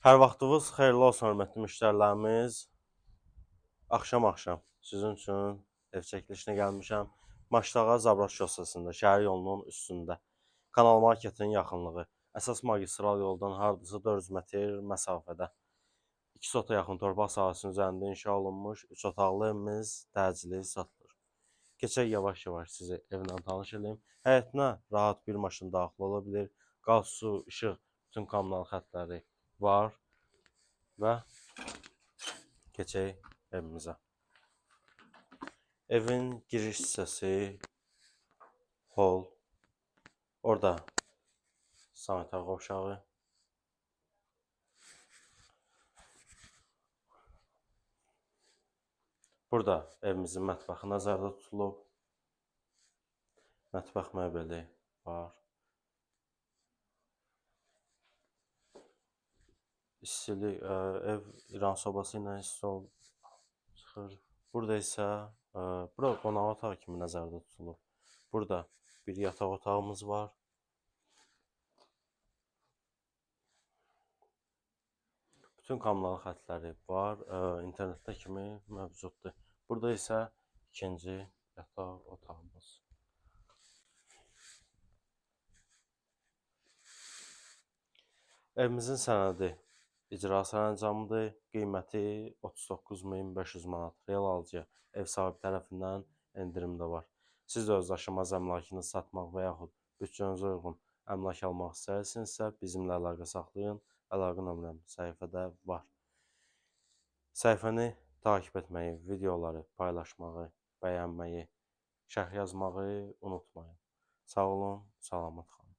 Hər vaxtınız xeyirli olsun, hörmətli müştərilərimiz. Axşam sizin üçün ev çəkilişinə gəlmişəm. Maçdağa Zabrat şossesində, şəhər yolunun üstündə. Kanal Marketin yaxınlığı. Əsas magistral yoldan hardasa 400 metr məsafədə. 2 sota yaxın torpaq sahəsinin üzərində inşa olunmuş 3 otaqlı evimiz təcili satılır. Keçək yavaş-yavaş sizi evlə tanış edeyim. Həyətinə rahat bir maşın daxil ola bilir. Qaz, su, işıq, bütün kommunal xətləri var. Və keçək evimizə. Evin giriş hissəsi hol. Orada sanitar qovşağı. Burada evimizin mətbəxi nəzərdə tutulub. Mətbəx məbeli var. İstilik, ev İran sobası ilə isti çıxır. Burada isə bura qonaq otağı kimi nəzərdə tutulub. Burada bir yataq otağımız var. Bütün kommunal xətləri var, internetdə kimi mövcuddur. Burada isə ikinci yataq otağımız. Evimizin sənədi icra sərəncamıdır. Qiyməti 39.500 manat. Real alıcıya ev sahibi tərəfindən endirim də var. Siz də öz daşınmaz əmlakınızı satmaq və yaxud bütçənizə uyğun əmlak almaq istəyirsinizsə, bizimlə əlaqə saxlayın. Əlaqə nömrəm səhifədə var. Səhifəni takip etməyi, videoları paylaşmağı, bəyənməyi, şərh yazmağı unutmayın. Sağ olun, salamat qalın.